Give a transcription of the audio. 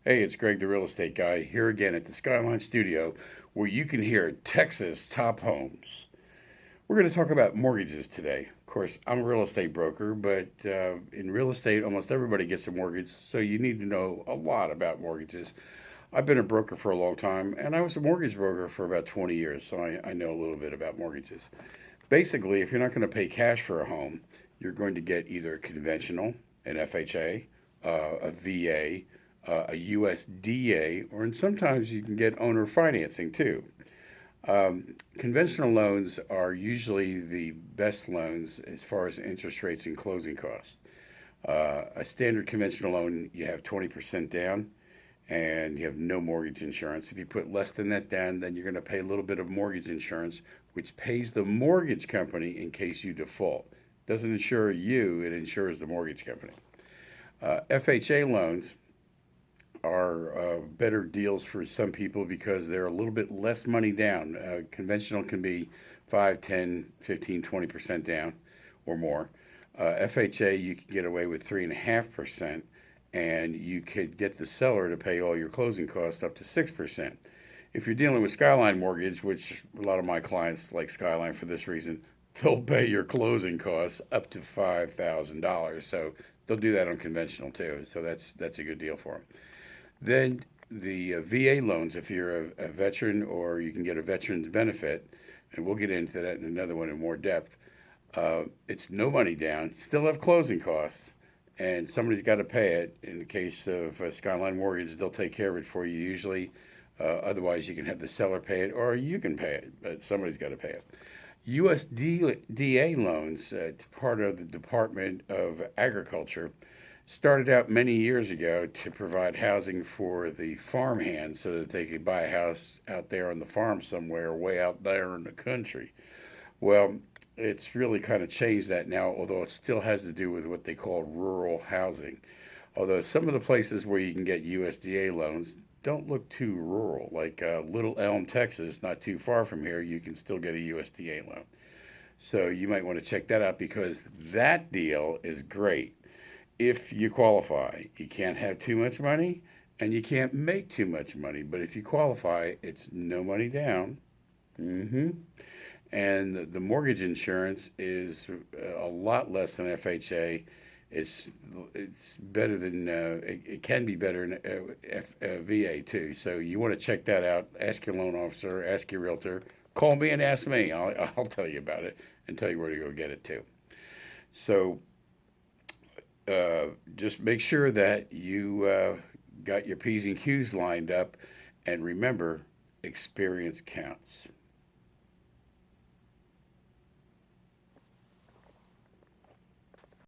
Hey, it's Greg, the real estate guy, here again at the Skyline Studio, where you can hear Texas top homes. We're going to talk about mortgages today. Of course, I'm a real estate broker, but in real estate, almost everybody gets a mortgage, so you need to know a lot about mortgages. I've been a broker for a long time, and I was a mortgage broker for about 20 years, so I know a little bit about mortgages. Basically, if you're not going to pay cash for a home, you're going to get either conventional, an FHA, a VA, a USDA, or and sometimes you can get owner financing too. Conventional loans are usually the best loans as far as interest rates and closing costs. A standard conventional loan, you have 20% down and you have no mortgage insurance. If you put less than that down, then you're going to pay a little bit of mortgage insurance, which pays the mortgage company in case you default. Doesn't insure you, it insures the mortgage company. FHA loans are better deals for some people because they're a little bit less money down. Conventional can be 5, 10, 15, 20% down or more. FHA, you can get away with 3.5%, and you could get the seller to pay all your closing costs up to 6%. If you're dealing with Skyline Mortgage, which a lot of my clients like Skyline for this reason, they'll pay your closing costs up to $5,000. So they'll do that on conventional too. So that's a good deal for them. Then the VA loans, if you're a veteran or you can get a veteran's benefit, and we'll get into that in another one in more depth. It's no money down, still have closing costs, and somebody's got to pay it. In the case of Skyline Mortgage, they'll take care of it for you usually. Otherwise, you can have the seller pay it, or you can pay it, but somebody's got to pay it. USDA loans, it's part of the Department of Agriculture, started out many years ago to provide housing for the farmhands so that they could buy a house out there on the farm somewhere, way out there in the country. Well, it's really kind of changed that now, although it still has to do with what they call rural housing. Although some of the places where you can get USDA loans don't look too rural, like Little Elm, Texas, not too far from here, you can still get a USDA loan. So you might want to check that out because that deal is great if you qualify. You can't have too much money and you can't make too much money, but if you qualify, it's no money down. hmm And the mortgage insurance is a lot less than FHA. It's it's better than it can be better in VA too. So you want to check that out. Ask your loan officer, ask your realtor, call me and ask me. I'll tell you about it and tell you where to go get it too. So just make sure that you got your P's and Q's lined up, and remember, experience counts.